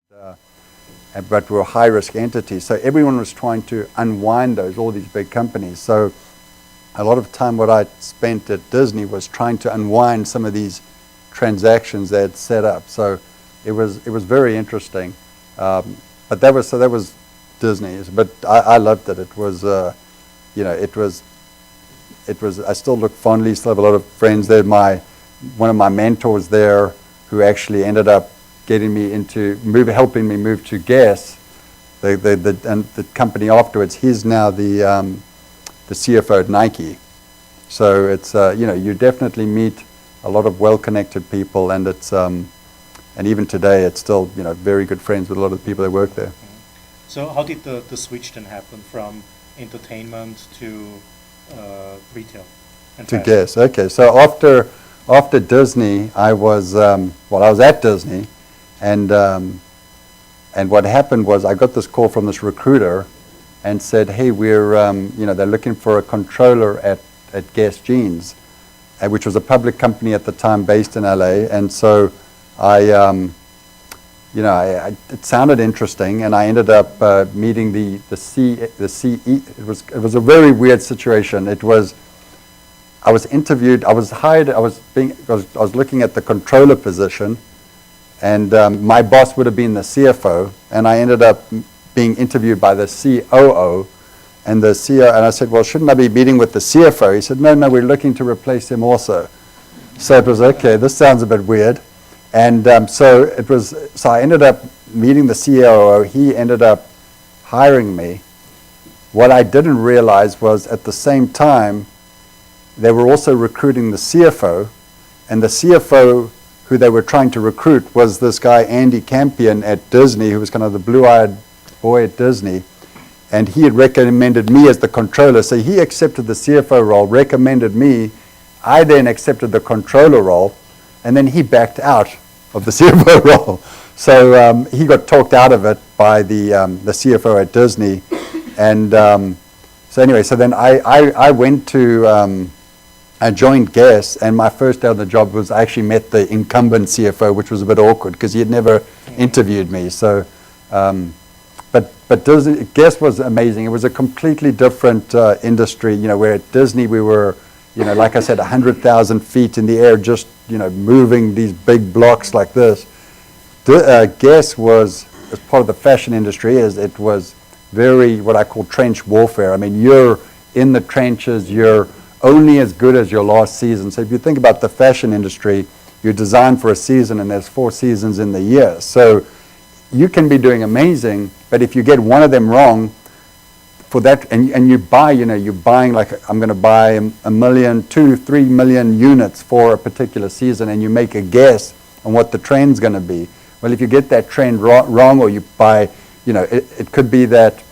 but were high-risk entities. So everyone was trying to unwind all these big companies. So a lot of time what I spent at Disney was trying to unwind some of these transactions they had set up. So it was very interesting. But that was Disney. But I loved it. It was I still look fondly, still have a lot of friends there. One of my mentors there who actually ended up getting me helping me move to Guess, the company afterwards. He's now the CFO at Nike. So it's you definitely meet a lot of well-connected people, and it's and even today it's still very good friends with a lot of the people that work there. So how did the switch then happen from entertainment to retail and to Guess? Okay, so after Disney, I was at Disney, and what happened was I got this call from this recruiter, and said, "Hey, we're they're looking for a controller at Guess Jeans," which was a public company at the time based in LA, and so it sounded interesting, and I ended up meeting the CE. It was a very weird situation. I was interviewed. I was hired. I was looking at the controller position, and my boss would have been the CFO, and I ended up being interviewed by the COO, and the CEO. And I said, "Well, shouldn't I be meeting with the CFO?" He said, "No, we're looking to replace him also." So it was okay. This sounds a bit weird. And so I ended up meeting the COO. He ended up hiring me. What I didn't realize was at the same time, they were also recruiting the CFO, and the CFO who they were trying to recruit was this guy, Andy Campion at Disney, who was kind of the blue-eyed boy at Disney. And he had recommended me as the controller. So he accepted the CFO role, recommended me. I then accepted the controller role. And then he backed out of the CFO role. So he got talked out of it by the CFO at Disney. And so anyway, so then I went to, I joined Guess, and my first day on the job was I actually met the incumbent CFO, which was a bit awkward because he had never interviewed me. So, but Disney, Guess was amazing. It was a completely different industry, where at Disney we were, like I said, 100,000 feet in the air, just moving these big blocks like this. Guess was, as part of the fashion industry, it was very what I call trench warfare. I mean, you're in the trenches, you're only as good as your last season. So if you think about the fashion industry, you're designed for a season, and there's 4 seasons in the year. So you can be doing amazing, but if you get one of them wrong, for that, and you buy, you're buying like, I'm going to buy a million, 2-3 million units for a particular season, and you make a guess on what the trend's going to be. Well, if you get that trend wrong, or you buy, it could be that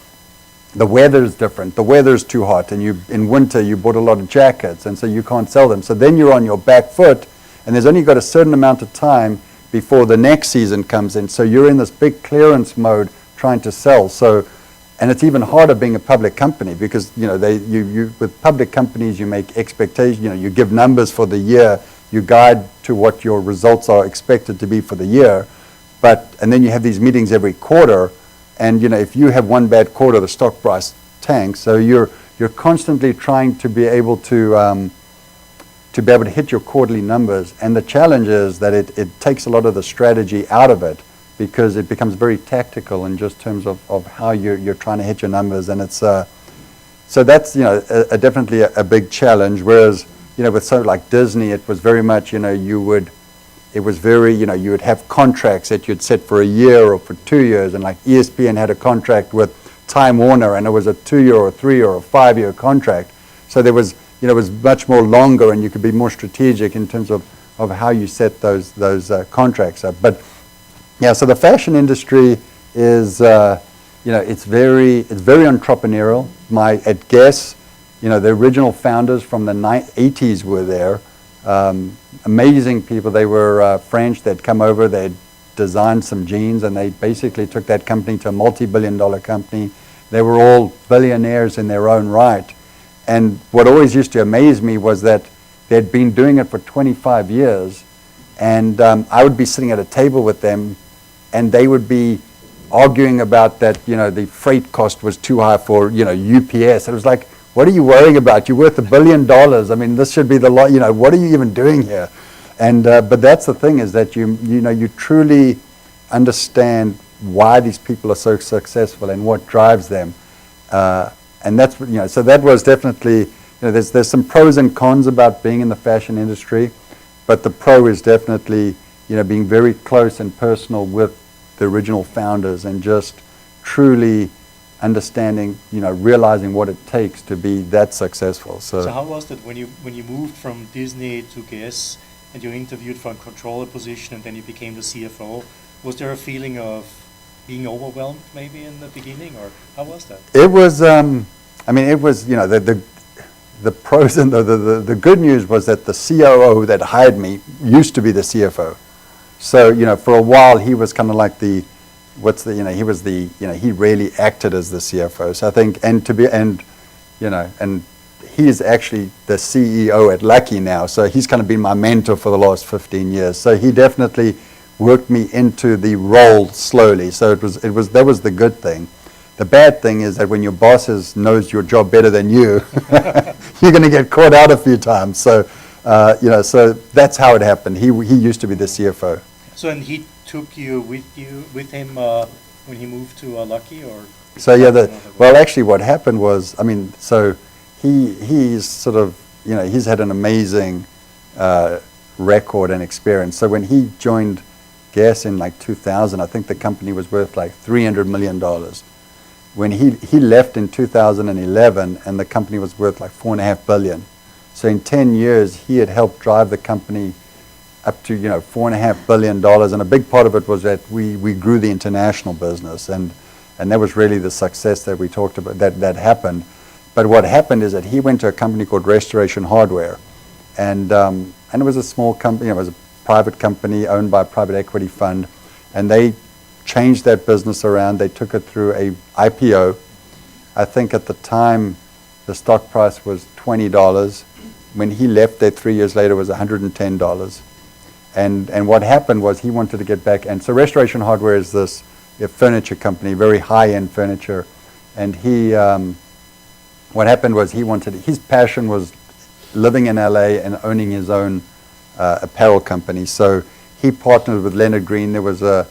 the weather's different. The weather's too hot, and in winter you bought a lot of jackets, and so you can't sell them. So then you're on your back foot, and there's only got a certain amount of time before the next season comes in. So you're in this big clearance mode trying to sell. So. And it's even harder being a public company because with public companies you make expectations. You give numbers for the year, you guide to what your results are expected to be for the year, and then you have these meetings every quarter, and if you have one bad quarter, the stock price tanks. So you're constantly trying to be able to hit your quarterly numbers, and the challenge is that it takes a lot of the strategy out of it, because it becomes very tactical in just terms of how you're trying to hit your numbers, and it's so that's definitely a big challenge. Whereas with something like Disney, it was very much you would have contracts that you'd set for a year or for 2 years, and like ESPN had a contract with Time Warner, and it was a 2-year or 3-year or 5-year contract. So there was it was much more longer, and you could be more strategic in terms of how you set those contracts up. But yeah, so the fashion industry is, it's very entrepreneurial. At Guess, the original founders from the 80s were there. Amazing people. They were French. They'd come over. They'd designed some jeans, and they basically took that company to a multi-billion-dollar company. They were all billionaires in their own right. And what always used to amaze me was that they'd been doing it for 25 years, and I would be sitting at a table with them, and they would be arguing about that, the freight cost was too high for, UPS. It was like, what are you worrying about? You're worth $1 billion. I mean, this should be the law. What are you even doing here? And but that's the thing, is that you truly understand why these people are so successful and what drives them. And that's, so that was definitely, there's some pros and cons about being in the fashion industry, but the pro is definitely, being very close and personal with the original founders and just truly understanding, realizing what it takes to be that successful. So how was that when you moved from Disney to Guess and you interviewed for a controller position and then you became the CFO? Was there a feeling of being overwhelmed maybe in the beginning, or how was that? It was, it was, the pros and the good news was that the COO that hired me used to be the CFO. So, for a while he was kind of like he really acted as the CFO. So I think, and he is actually the CEO at Lucky now. So he's kind of been my mentor for the last 15 years. So he definitely worked me into the role slowly. So that was the good thing. The bad thing is that when your boss knows your job better than you, you're going to get caught out a few times. So, so that's how it happened. He used to be the CFO. So, and he took you with him when he moved to Lucky, or? So yeah, well, actually, what happened was, so he's sort of, he's had an amazing record and experience. So when he joined Guess in like 2000, I think the company was worth like $300 million. When he left in 2011, and the company was worth like $4.5 billion. So in 10 years, he had helped drive the company up to $4.5 billion, and a big part of it was that we grew the international business, and that was really the success that we talked about that happened. But what happened is that he went to a company called Restoration Hardware, and it was a small company. It was a private company owned by a private equity fund, and they changed that business around. They took it through a IPO. I think at the time the stock price was $20. When he left there 3 years later, it was $110. And what happened was he wanted to get back. And so Restoration Hardware is this furniture company, very high-end furniture. And what happened was his passion was living in LA and owning his own apparel company. So he partnered with Leonard Green. There was a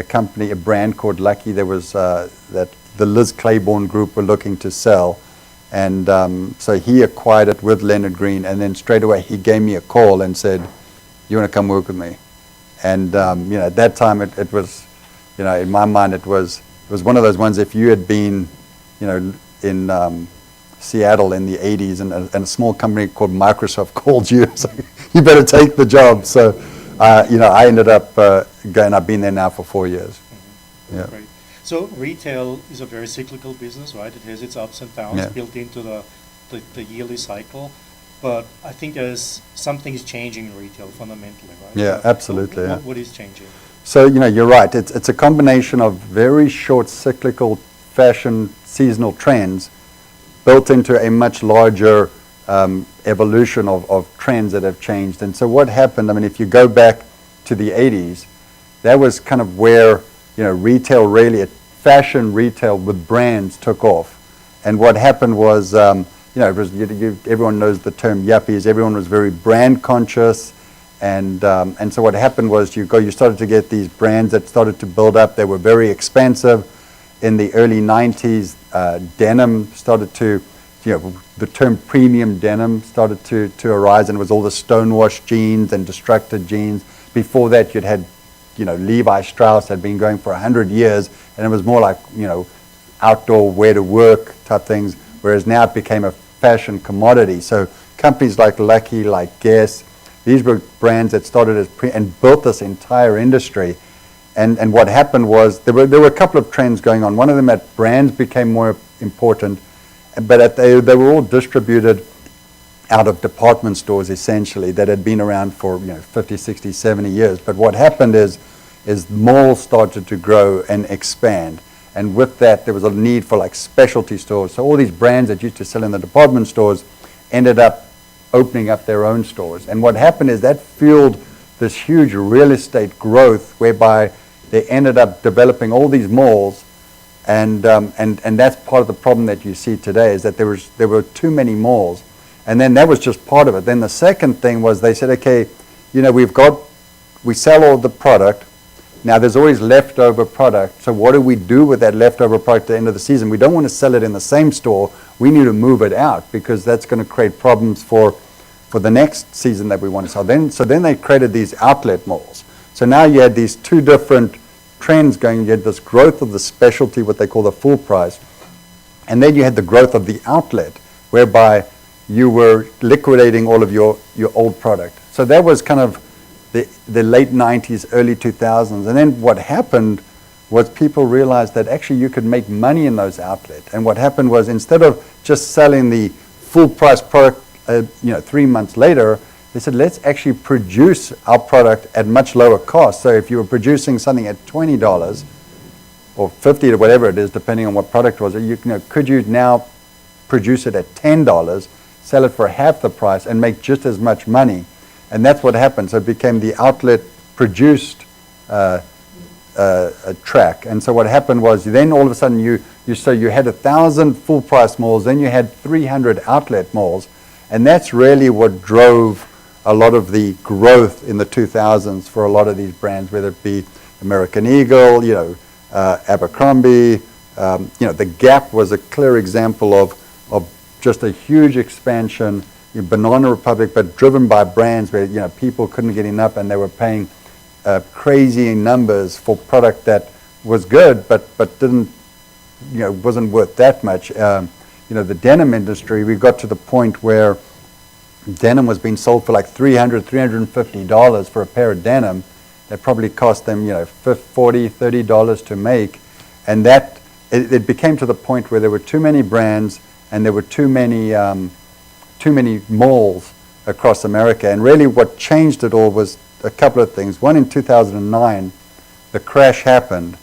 company, a brand called Lucky. There was that the Liz Claiborne group were looking to sell. And so he acquired it with Leonard Green. And then straight away he gave me a call and said, "You want to come work with me?" And at that time it was, in my mind it was one of those ones. If you had been, in Seattle in the 80s, and a small company called Microsoft called you, so you better take the job. So, I ended up going. I've been there now for 4 years. Mm-hmm. Yeah. Great. So retail is a very cyclical business, right? It has its ups and downs built into the yearly cycle. But I think something is changing in retail fundamentally, right? Yeah, absolutely. What is changing? So, you're right. It's a combination of very short cyclical fashion seasonal trends built into a much larger evolution of trends that have changed. And so what happened, if you go back to the 80s, that was kind of where, retail really, fashion retail with brands took off. And what happened was, everyone knows the term yuppies. Everyone was very brand conscious, and so what happened was you started to get these brands that started to build up. They were very expensive. In the early 90s, denim started to, the term premium denim started to arise, and it was all the stonewashed jeans and destructed jeans. Before that, you'd had, Levi Strauss had been going for 100 years, and it was more like, outdoor wear to work type things, whereas now it became a fashion commodity. So companies like Lucky, like Guess, these were brands that started as and built this entire industry. And what happened was there were a couple of trends going on. One of them, that brands became more important, but they were all distributed out of department stores essentially that had been around for 50, 60, 70 years. But what happened is malls started to grow and expand. And with that, there was a need for like specialty stores. So all these brands that used to sell in the department stores ended up opening up their own stores. And what happened is that fueled this huge real estate growth, whereby they ended up developing all these malls, and that's part of the problem that you see today, is that there were too many malls. And then that was just part of it. Then the second thing was they said, okay, we sell all the product. Now there's always leftover product. So what do we do with that leftover product at the end of the season? We don't want to sell it in the same store. We need to move it out, because that's going to create problems for the next season that we want to sell. So then they created these outlet malls. So now you had these two different trends going. You had this growth of the specialty, what they call the full price, and then you had the growth of the outlet, whereby you were liquidating all of your old product. So that was kind of the late 90s, early 2000s. And then what happened was people realized that actually you could make money in those outlets. And what happened was, instead of just selling the full price product 3 months later, they said, let's actually produce our product at much lower cost. So if you were producing something at $20 or $50 or whatever it is, depending on what product it was, could you now produce it at $10, sell it for half the price, and make just as much money? And that's what happened. So it became the outlet produced track. And so what happened was, then all of a sudden you had 1,000 full price malls, then you had 300 outlet malls, and that's really what drove a lot of the growth in the 2000s for a lot of these brands, whether it be American Eagle, Abercrombie. The Gap was a clear example of just a huge expansion. Banana Republic, but driven by brands where people couldn't get enough, and they were paying crazy numbers for product that was good, but didn't wasn't worth that much. The denim industry, we got to the point where denim was being sold for like $300, $350 for a pair of denim that probably cost them $40, $30 to make, and that it became to the point where there were too many brands and there were too many malls across America. And really what changed it all was a couple of things. One, in 2009, the crash happened,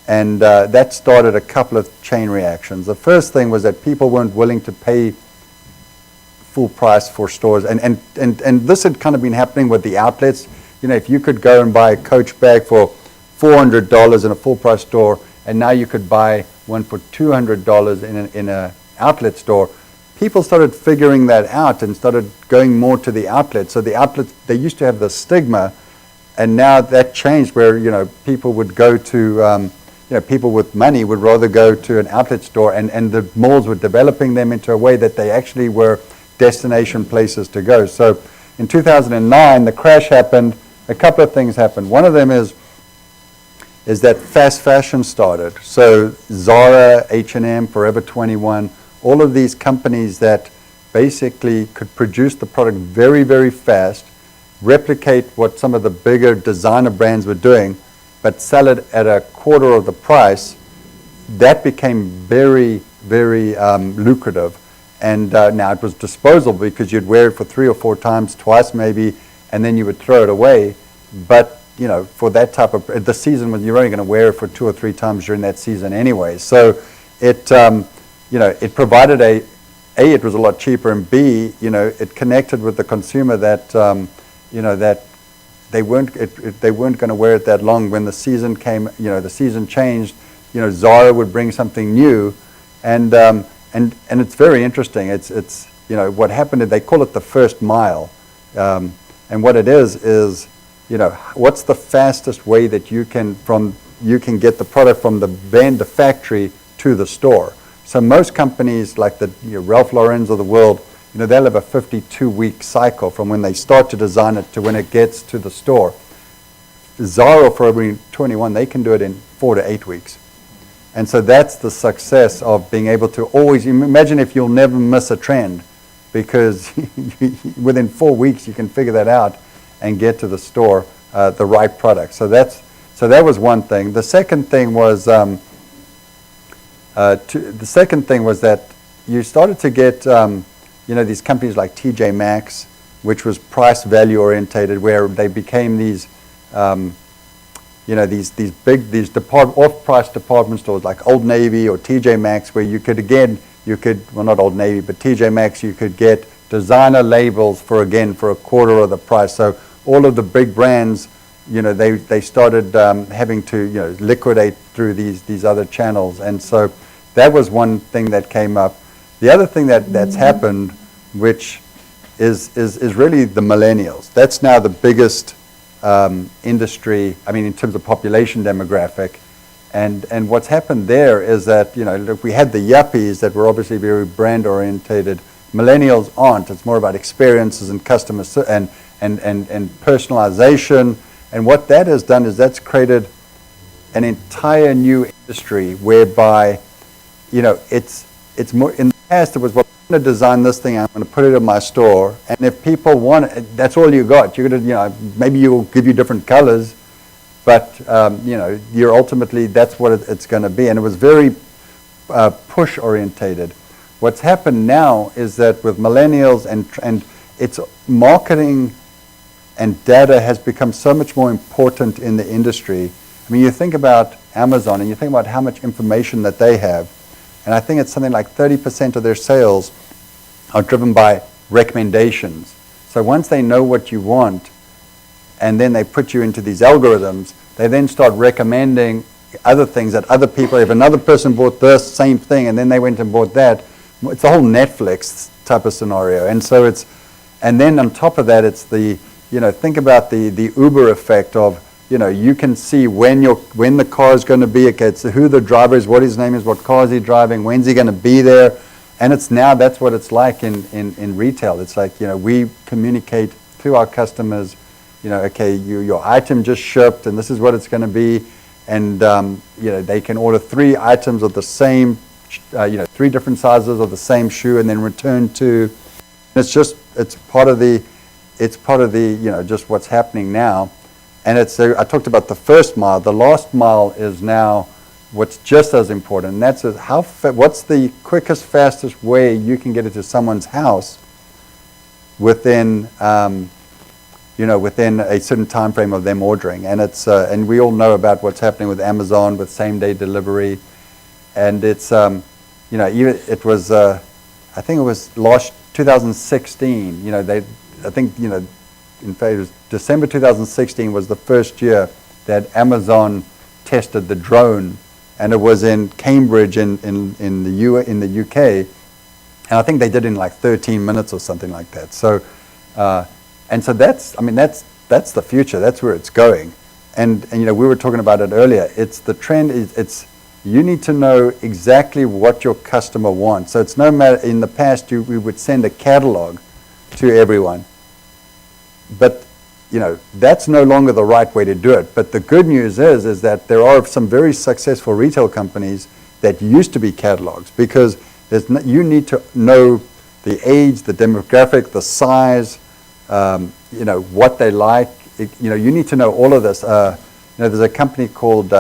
and that started a couple of chain reactions. The first thing was that people weren't willing to pay full price for stores, and this had kind of been happening with the outlets. If you could go and buy a Coach bag for $400 in a full price store, and now you could buy one for $200 in an outlet store, people started figuring that out and started going more to the outlets. So the outlets, they used to have the stigma, and now that changed, where people would go to people with money would rather go to an outlet store, and the malls were developing them into a way that they actually were destination places to go. So in 2009, the crash happened. A couple of things happened. One of them is that fast fashion started. So Zara, H&M, Forever 21, all of these companies that basically could produce the product very, very fast, replicate what some of the bigger designer brands were doing, but sell it at a quarter of the price, that became very, very lucrative. And now it was disposable, because you'd wear it for 3 or 4 times, twice maybe, and then you would throw it away. But for that type of the season, when you're only going to wear it for 2 or 3 times during that season anyway. So it it provided it was a lot cheaper, and B, it connected with the consumer that that they weren't going to wear it that long. When the season came, the season changed. Zara would bring something new, and it's very interesting. It's what happened. They call it the first mile, and what it is what's the fastest way that you can get the product from the factory to the store. So most companies like the Ralph Lauren's of the world, they'll have a 52-week cycle from when they start to design it to when it gets to the store. Zara, Forever 21, they can do it in 4 to 8 weeks. And so that's the success of being able to always, imagine if you'll never miss a trend, because within 4 weeks you can figure that out and get to the store the right product. So that was one thing. The second thing was that you started to get these companies like TJ Maxx, which was price value orientated, where they became these these off-price department stores like Old Navy or TJ Maxx, where not Old Navy, but TJ Maxx, you could get designer labels for a quarter of the price. So all of the big brands they started having to liquidate through these other channels, and so that was one thing that came up. The other thing that's happened, which is really the millennials. That's now the biggest industry, I mean, in terms of population demographic. And what's happened there is that, look, we had the yuppies that were obviously very brand orientated. Millennials aren't. It's more about experiences and customer and personalization. And what that has done is that's created an entire new industry whereby, it's more, in the past it was, well, I'm going to design this thing, I'm going to put it in my store, and if people want it, that's all you got. You're going to, maybe you'll give you different colors, but, you're ultimately, that's what it's going to be. And it was very push orientated. What's happened now is that with millennials and it's marketing and data has become so much more important in the industry. I mean, you think about Amazon and you think about how much information that they have, and I think it's something like 30% of their sales are driven by recommendations. So once they know what you want, and then they put you into these algorithms, they then start recommending other things that other people, if another person bought this same thing and then they went and bought that, it's a whole Netflix type of scenario. And so and then on top of that, it's think about the Uber effect of, you can see when the car is going to be, okay, it's who the driver is, what his name is, what car is he driving, when's he going to be there. And that's what it's like in retail. It's like, we communicate to our customers, okay, your item just shipped and this is what it's going to be. And, they can order 3 items of the same, 3 different sizes of the same shoe and then return to, it's part of the, just what's happening now. And I talked about the first mile. The last mile is now what's just as important. And that's what's the quickest, fastest way you can get it to someone's house within, within a certain time frame of them ordering. And and we all know about what's happening with Amazon with same-day delivery. And it's, it was, I think it was 2016. In fact, it was December 2016 was the first year that Amazon tested the drone, and it was in Cambridge in the UK, and I think they did it in like 13 minutes or something like that. So, and so that's the future. That's where it's going, and we were talking about it earlier. It's the trend. It's you need to know exactly what your customer wants. So it's no matter. In the past, we would send a catalog to everyone. But, that's no longer the right way to do it. But the good news is that there are some very successful retail companies that used to be catalogs, because you need to know the age, the demographic, the size, what they like. You need to know all of this. There's a company called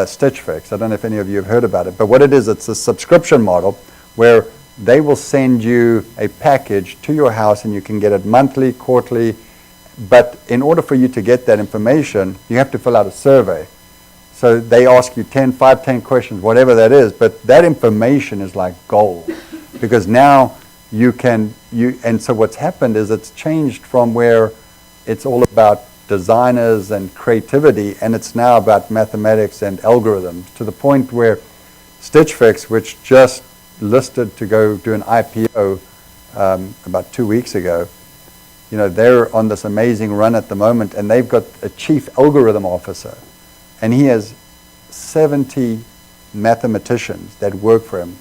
Stitch Fix. I don't know if any of you have heard about it. But what it is, it's a subscription model where they will send you a package to your house and you can get it monthly, quarterly, but in order for you to get that information, you have to fill out a survey. So they ask you 10 questions, whatever that is, but that information is like gold, because now and so what's happened is it's changed from where it's all about designers and creativity, and it's now about mathematics and algorithms, to the point where Stitch Fix, which just listed to go do an IPO about 2 weeks ago, they're on this amazing run at the moment, and they've got a chief algorithm officer, and he has 70 mathematicians that work for him.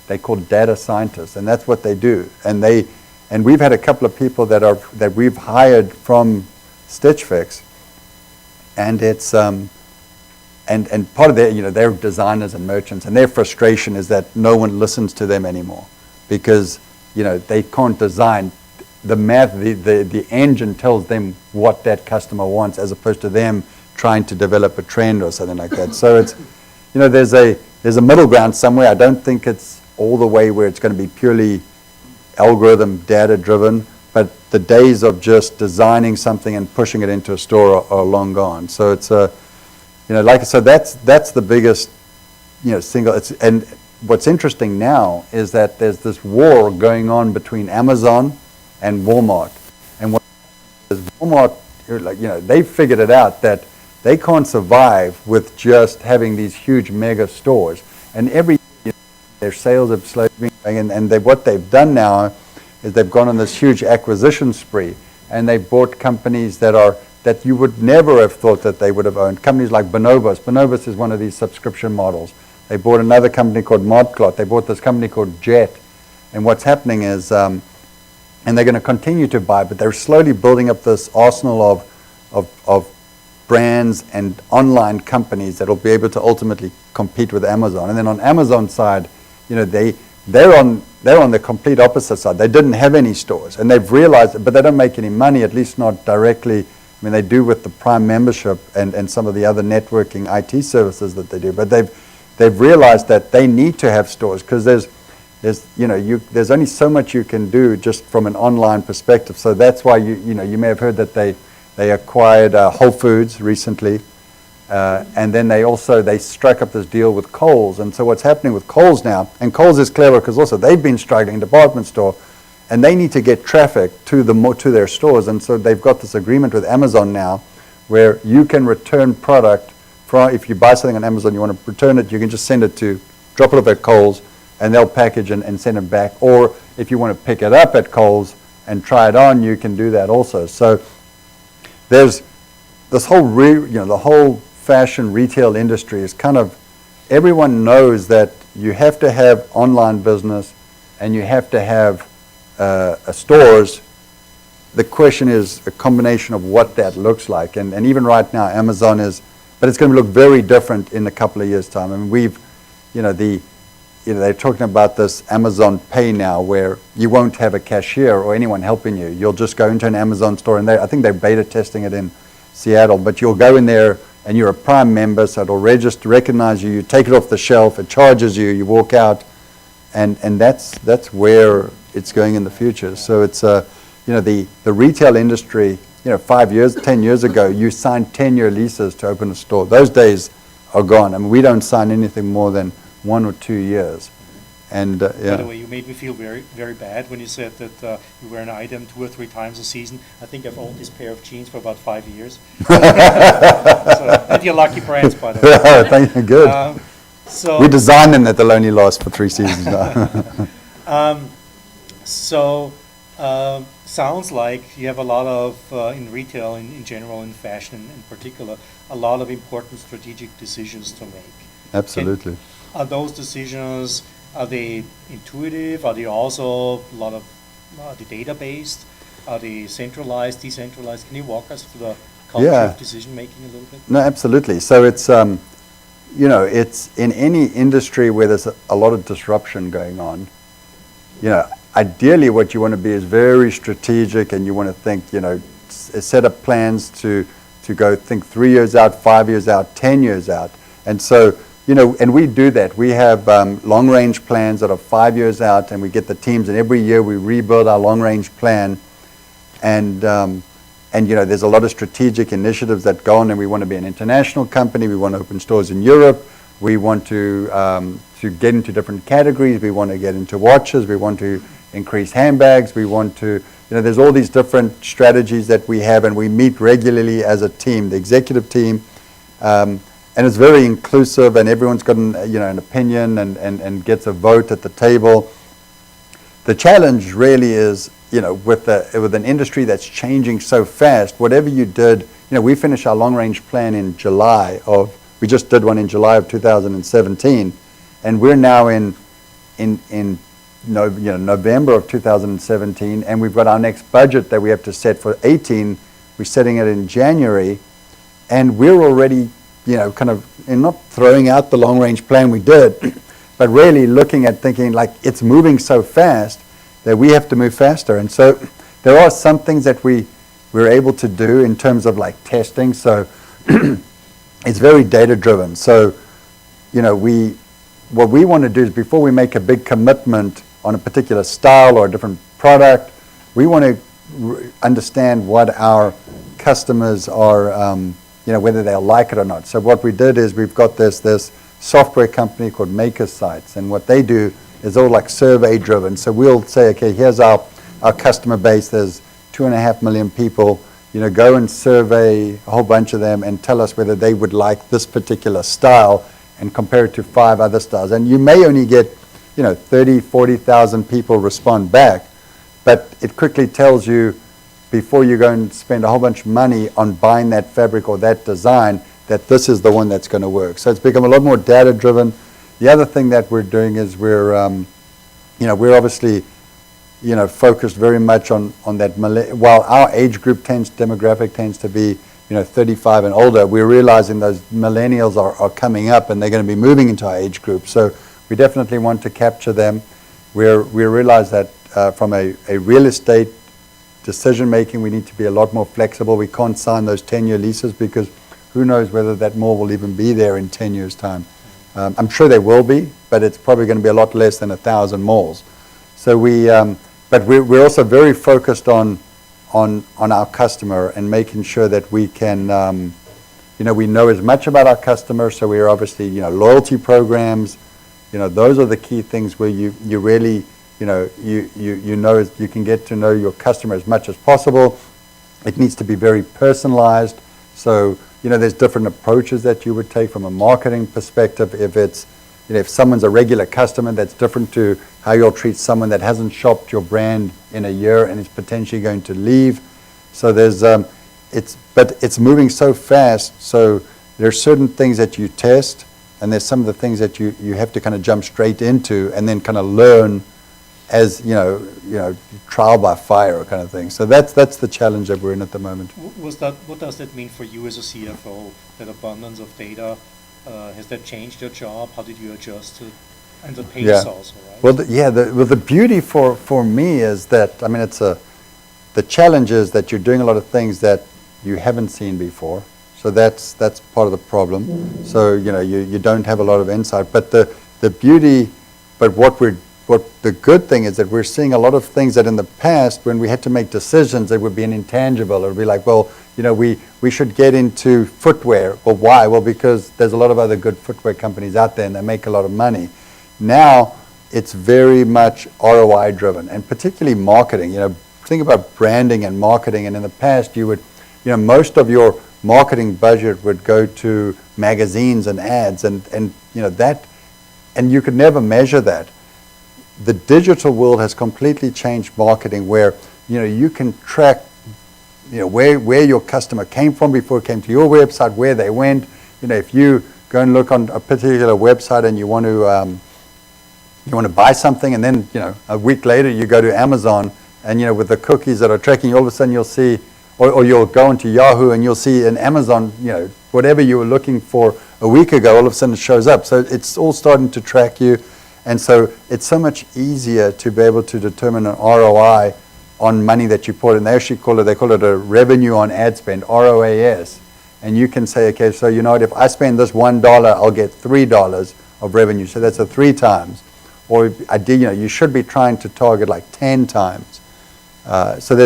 They call data scientists, and that's what they do. And we've had a couple of people that we've hired from Stitch Fix, and it's and part of their, they're designers and merchants, and their frustration is that no one listens to them anymore, because, they can't design. The math, the engine tells them what that customer wants, as opposed to them trying to develop a trend or something like that. So it's, there's a middle ground somewhere. I don't think it's all the way where it's going to be purely algorithm data driven, but the days of just designing something and pushing it into a store are long gone. So it's like I said, that's the biggest, single. And what's interesting now is that there's this war going on between Amazon and Walmart. And what is Walmart like, they figured it out that they can't survive with just having these huge mega stores. And every year, their sales have slowly been going, and what they've done now is they've gone on this huge acquisition spree, and they've bought companies that you would never have thought that they would have owned. Companies like Bonobos. Bonobos is one of these subscription models. They bought another company called Modcloth. They bought this company called Jet. And what's happening is, and they're going to continue to buy, but they're slowly building up this arsenal of brands and online companies that will be able to ultimately compete with Amazon. And then on Amazon's side, they're on the complete opposite side. They didn't have any stores, and they've realized it, but they don't make any money, at least not directly. I mean, they do with the Prime membership and some of the other networking IT services that they do, but they've realized that they need to have stores because there's only so much you can do just from an online perspective. So that's why you may have heard that they acquired Whole Foods recently, and then they struck up this deal with Kohl's. And so what's happening with Kohl's now, and Kohl's is clever because also they've been struggling, department store, and they need to get traffic to their stores. And so they've got this agreement with Amazon now where you can return product if you buy something on Amazon, you want to return it, you can just drop it off at Kohl's, and they'll package and send it back. Or if you want to pick it up at Kohl's and try it on, you can do that also. So there's this whole, the whole fashion retail industry is kind of, everyone knows that you have to have online business and you have to have stores. The question is a combination of what that looks like. And even right now, Amazon is, but it's going to look very different in a couple of years' time. I mean, they're talking about this Amazon Pay now, where you won't have a cashier or anyone helping you. You'll just go into an Amazon store, and I think they're beta testing it in Seattle. But you'll go in there, and you're a Prime member, so it'll recognize you. You take it off the shelf, it charges you. You walk out, and that's where it's going in the future. So it's the retail industry. 5 years, 10 years ago, you signed 10-year leases to open a store. Those days are gone. I mean, we don't sign anything more than 1 or 2 years. And By the way, you made me feel very, very bad when you said that you wear an item 2 or 3 times a season. I think I've owned this pair of jeans for about 5 years. And you're lucky brands, by the way. Yeah, thank you. Good. We designed them that they'll only last for 3 seasons now. Sounds like you have a lot of, in retail in general, in fashion in particular, a lot of important strategic decisions to make. Absolutely. Are those decisions, are they intuitive? Are they also a lot of, are they data-based? Are they centralized, decentralized? Can you walk us through the culture of decision-making a little bit? No, absolutely. So it's, it's in any industry where there's a lot of disruption going on, ideally what you want to be is very strategic, and you want to think, set up plans to go think 3 years out, 5 years out, 10 years out. And so, and we do that. We have long-range plans that are 5 years out, and we get the teams, and every year we rebuild our long-range plan. And there's a lot of strategic initiatives that go on, and we want to be an international company. We want to open stores in Europe. We want to get into different categories. We want to get into watches. We want to increase handbags. We want to, there's all these different strategies that we have, and we meet regularly as a team, the executive team. And it's very inclusive, and everyone's got an opinion and gets a vote at the table. The challenge really is, with an industry that's changing so fast, whatever you did, we finished our long-range plan in we just did one in July of 2017, and we're now in November of 2017, and we've got our next budget that we have to set for 18. We're setting it in January, and we're already, kind of, and not throwing out the long-range plan we did, but really looking at thinking like it's moving so fast that we have to move faster. And so there are some things that we're able to do in terms of like testing. So it's very data-driven. So, what we want to do is before we make a big commitment on a particular style or a different product, we want to understand what our customers are, whether they'll like it or not. So what we did is we've got this software company called Maker Sites, and what they do is all like survey driven. So we'll say, okay, here's our customer base. There's 2.5 million people. go and survey a whole bunch of them and tell us whether they would like this particular style and compare it to 5 other styles. And you may only get, 30, 40,000 people respond back, but it quickly tells you before you go and spend a whole bunch of money on buying that fabric or that design that this is the one that's going to work. So it's become a lot more data driven. The other thing that we're doing is we're obviously focused very much on that. While our age group demographic tends to be 35 and older, we're realizing those millennials are coming up and they're going to be moving into our age group. So we definitely want to capture them. We realize that from a real estate decision making, we need to be a lot more flexible. We can't sign those 10-year leases because who knows whether that mall will even be there in 10 years' time. I'm sure there will be, but it's probably going to be a lot less than 1,000 malls. So but we're also very focused on our customer and making sure that we can, we know as much about our customer. So we're obviously, loyalty programs, those are the key things where you really, you can get to know your customer as much as possible. It needs to be very personalized. So, there's different approaches that you would take from a marketing perspective. If it's, if someone's a regular customer, that's different to how you'll treat someone that hasn't shopped your brand in a year and is potentially going to leave. So there's, but it's moving so fast. So there's certain things that you test, and there's some of the things that you have to kind of jump straight into and then kind of learn as trial by fire kind of thing. So that's the challenge that we're in at the moment. What does that mean for you as a CFO? That abundance of data, has that changed your job? How did you adjust to? And the pace also, right? Well, the beauty for me is that the challenge is that you're doing a lot of things that you haven't seen before. So that's part of the problem. So you don't have a lot of insight. But the beauty, but what the good thing is that we're seeing a lot of things that in the past, when we had to make decisions, it would be an intangible. It would be like, well, we should get into footwear. Well, why? Well, because there's a lot of other good footwear companies out there and they make a lot of money. Now it's very much ROI driven, and particularly marketing. Think about branding and marketing. And in the past, you would, most of your marketing budget would go to magazines and ads, and that, and you could never measure that. The digital world has completely changed marketing, where you can track where your customer came from before it came to your website, where they went. If you go and look on a particular website and you want to buy something, and then a week later you go to Amazon, and with the cookies that are tracking you, all of a sudden you'll see, or you'll go into Yahoo and you'll see in Amazon, whatever you were looking for a week ago, all of a sudden it shows up. So it's all starting to track you. And so it's so much easier to be able to determine an ROI on money that you put in. They call it a revenue on ad spend, ROAS. And you can say, okay, so if I spend this $1, I'll get $3 of revenue. So that's a 3 times. Or you should be trying to target like 10 times. So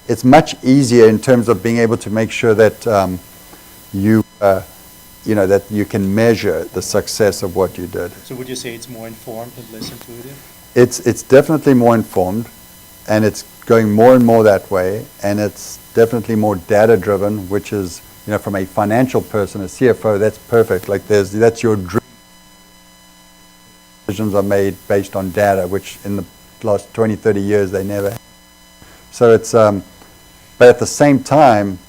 it's much easier in terms of being able to make sure that that you can measure the success of what you did. So would you say it's more informed and less intuitive? It's definitely more informed, and it's going more and more that way, and it's definitely more data driven, which is, from a financial person, a CFO, that's perfect. Like that's your dream. Decisions are made based on data, which in the last 20, 30 years they never have. So it's, but at the same time,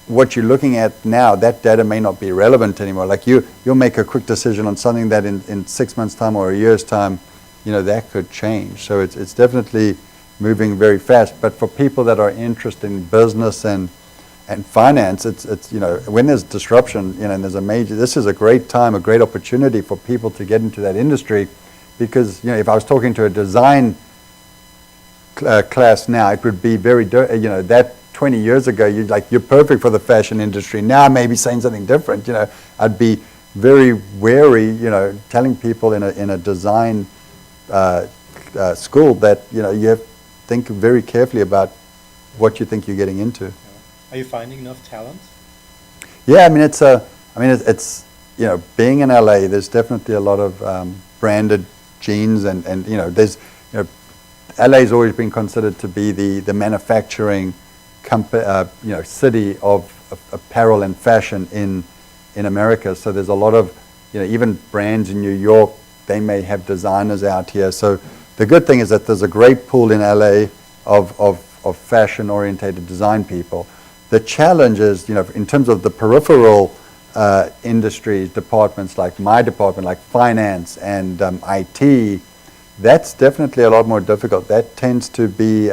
what you're looking at now, that data may not be relevant anymore. Like you'll make a quick decision on something that in 6 months' time or a year's time, that could change. So it's definitely moving very fast. But for people that are interested in business and finance, it's when there's disruption, and there's this is a great time, a great opportunity for people to get into that industry, because if I was talking to a design class now, it would be very that 20 years ago, you're perfect for the fashion industry. Now I may be saying something different. I'd be very wary, telling people in a design school that you have to think very carefully about what you think you're getting into. Are you finding enough talent? Yeah, it's being in LA, there's definitely a lot of branded jeans, and there's LA's always been considered to be the manufacturing city of apparel and fashion in America. So there's a lot of, even brands in New York, they may have designers out here. So the good thing is that there's a great pool in LA of fashion-orientated design people. The challenge is, in terms of the peripheral industries, departments like my department, like finance and IT, that's definitely a lot more difficult. That tends to be,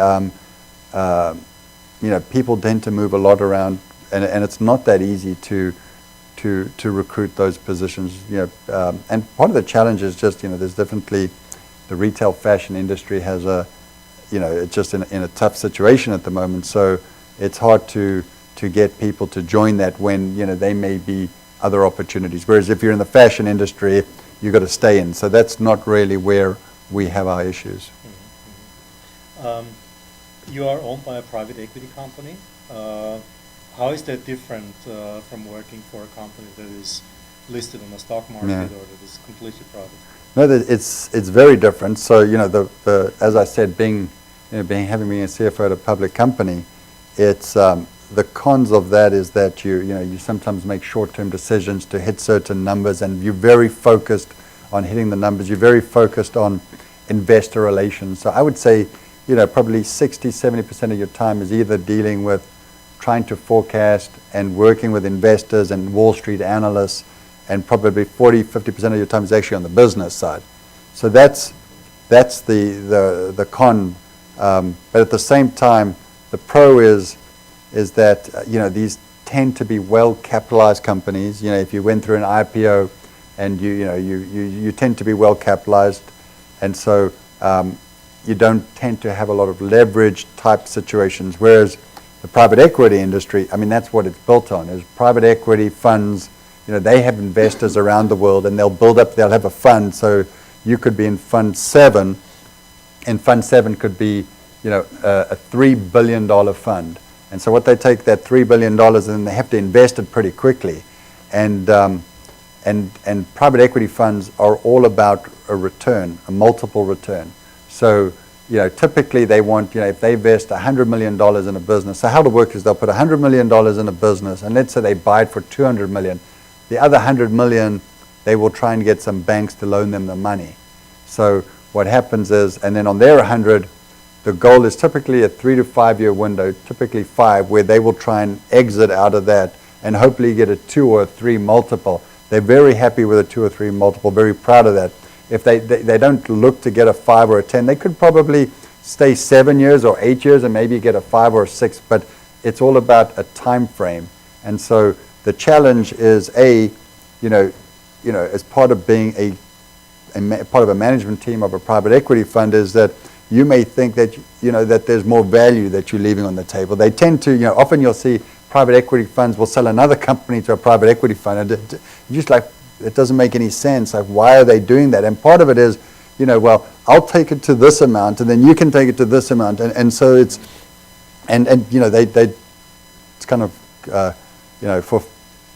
people tend to move a lot around, and it's not that easy to recruit those positions. And part of the challenge is just, there's definitely the retail fashion industry has it's just in a tough situation at the moment. So it's hard to get people to join that when they may be other opportunities. Whereas if you're in the fashion industry, you've got to stay in. So that's not really where we have our issues. You are owned by a private equity company. How is that different from working for a company that is listed on the stock market or that is completely private? No, it's very different. So as I said, having been a CFO at a public company, it's the cons of that is that you sometimes make short-term decisions to hit certain numbers, and you're very focused on hitting the numbers. You're very focused on investor relations. So I would say, probably 60-70% of your time is either dealing with trying to forecast and working with investors and Wall Street analysts, and probably 40-50% of your time is actually on the business side. So that's the con. But at the same time, the pro is that these tend to be well capitalized companies. If you went through an IPO, and you tend to be well capitalized, and so you don't tend to have a lot of leverage type situations. Whereas the private equity industry, that's what it's built on, is private equity funds. They have investors around the world, and they'll have a fund. So you could be in Fund 7, and Fund 7 could be, a $3 billion fund. And so what they take that $3 billion, and they have to invest it pretty quickly. And private equity funds are all about a return, a multiple return. So, typically they want, if they invest $100 million in a business, so how it works is they'll put $100 million in a business, and let's say they buy it for $200 million. The other $100 million, they will try and get some banks to loan them the money. So what happens is, and then on their 100, the goal is typically a 3 to 5 year window, typically 5, where they will try and exit out of that and hopefully get a 2 or 3 multiple. They're very happy with a 2 or 3 multiple, very proud of that. If they don't look to get a 5 or a 10, they could probably stay 7 years or 8 years and maybe get a 5 or a 6, but it's all about a time frame. And so the challenge is as part of being part of a management team of a private equity fund, is that you may think that that there's more value that you're leaving on the table. They tend to, often you'll see private equity funds will sell another company to a private equity fund, and just like, it doesn't make any sense. Like, why are they doing that? And part of it is, well, I'll take it to this amount, and then you can take it to this amount, and so it's, and they it's kind of,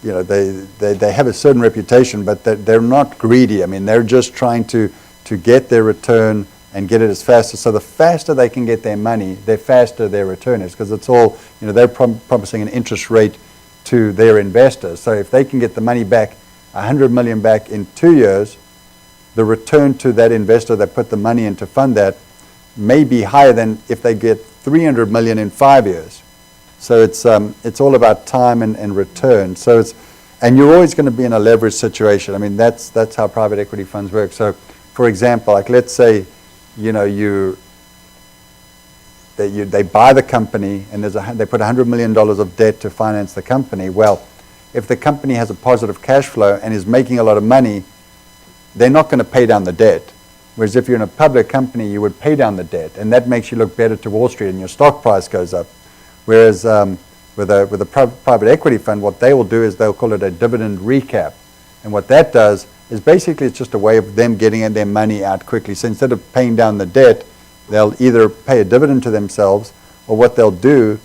they have a certain reputation, but they're not greedy. They're just trying to get their return and get it as fast as, so the faster they can get their money, the faster their return is, because it's all, they're promising an interest rate to their investors. So if they can get the money back, 100 million back in 2 years, the return to that investor that put the money in to fund that may be higher than if they get 300 million in 5 years. So it's all about time and return. So and you're always going to be in a leverage situation. That's how private equity funds work. So, for example, like, let's say, they buy the company, and they put $100 million of debt to finance the company. Well, if the company has a positive cash flow and is making a lot of money, they're not going to pay down the debt. Whereas if you're in a public company, you would pay down the debt, and that makes you look better to Wall Street, and your stock price goes up. Whereas with a private equity fund, what they will do is they'll call it a dividend recap. And what that does is basically it's just a way of them getting their money out quickly. So instead of paying down the debt, they'll either pay a dividend to themselves, or what they'll do,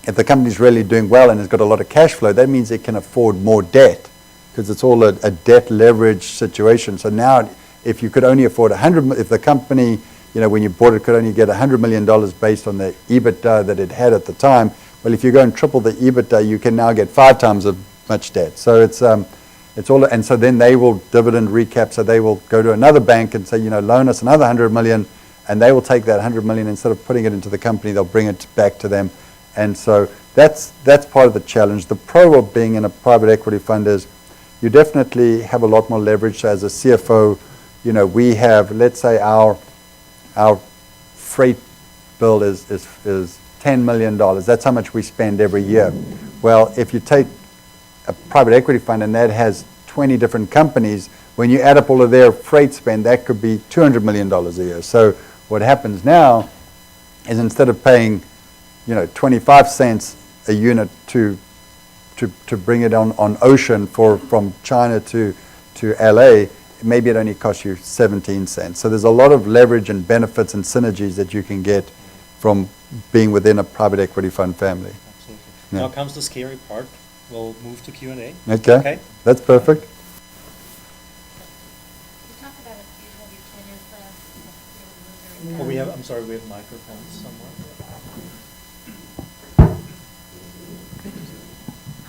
if the company's really doing well and has got a lot of cash flow, that means it can afford more debt, because it's all a debt leverage situation. So now, if you could only afford if the company, when you bought it, could only get $100 million based on the EBITDA that it had at the time, Well, if you go and triple the EBITDA, you can now get 5 times as much debt. So it's all, and so then they will dividend recap. So they will go to another bank and say, loan us another 100 million, and they will take that 100 million, instead of putting it into the company, they'll bring it back to them. And so that's part of the challenge. The pro of being in a private equity fund is you definitely have a lot more leverage. So as a CFO, we have, let's say our freight bill is $10 million. That's how much we spend every year. Well, if you take a private equity fund and that has 20 different companies, when you add up all of their freight spend, that could be $200 million a year. So what happens now is, instead of paying 25 cents a unit to bring it on ocean from China to LA, maybe it only costs you 17 cents. So there's a lot of leverage and benefits and synergies that you can get from being within a private equity fund family. Absolutely. Yeah. Now comes the scary part. We'll move to Q&A. Okay. That's perfect. You talked about it, you have your 10-year plan. Oh, we have microphones somewhere.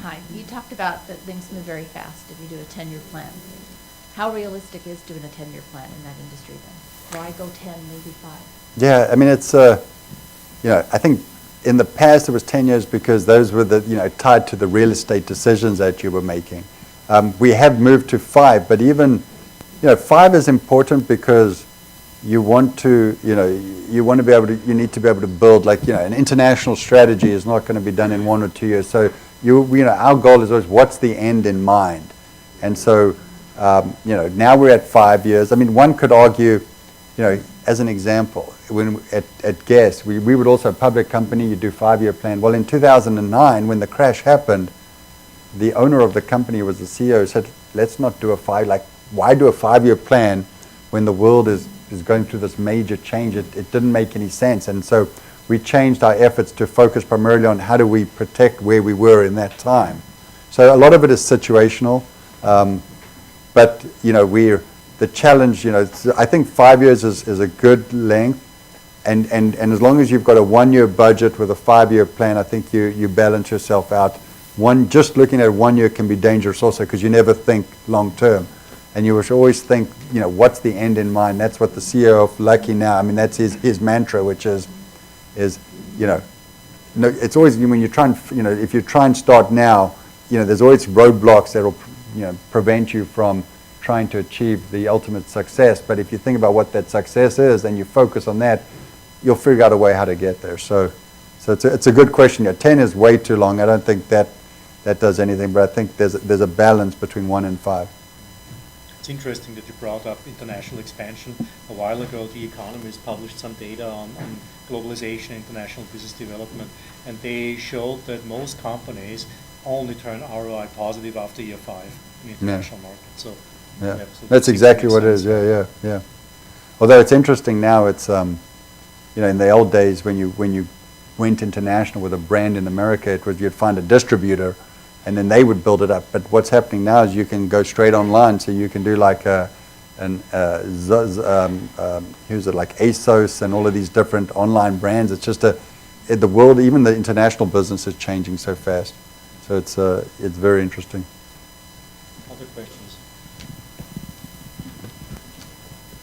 Hi, you talked about that things move very fast if you do a 10-year plan. How realistic is doing a 10-year plan in that industry then? Why go 10, maybe 5? Yeah, I mean, it's, I think in the past it was 10 years because those were tied to the real estate decisions that you were making. We have moved to 5, but even, 5 is important because you want to, you need to be able to build, an international strategy is not going to be done in 1 or 2 years. So, our goal is always, what's the end in mind? And so, now we're at 5 years. I mean, one could argue, as an example, when at Guess, we would also, a public company, you do 5-year plan. Well, in 2009, when the crash happened, the owner of the company was the CEO, said, let's not do why do a 5-year plan when the world is going through this major change? It didn't make any sense. And so we changed our efforts to focus primarily on how do we protect where we were in that time. So a lot of it is situational. But, the challenge, I think 5 years is a good length. And as long as you've got a 1-year budget with a 5-year plan, I think you balance yourself out. Just looking at 1 year can be dangerous also, because you never think long term. And you should always think, what's the end in mind? That's what the CEO of Lucky now, I mean, that's his mantra, which is it's always, when you try and, if you try and start now, there's always roadblocks that will, prevent you from trying to achieve the ultimate success. But if you think about what that success is and you focus on that, you'll figure out a way how to get there. So it's a good question. 10 is way too long. I don't think that does anything, but I think there's a balance between 1 and 5. It's interesting that you brought up international expansion. A while ago, The Economist published some data on globalization, international business development, and they showed that most companies only turn ROI positive after year 5 in international markets. So yeah, that's exactly what it is. Yeah. Although it's interesting now, it's in the old days when you went international with a brand in America, it was you'd find a distributor, and then they would build it up. But what's happening now is you can go straight online, so you can do like ASOS and all of these different online brands. It's just the world, even the international business is changing so fast. So it's very interesting. Other questions?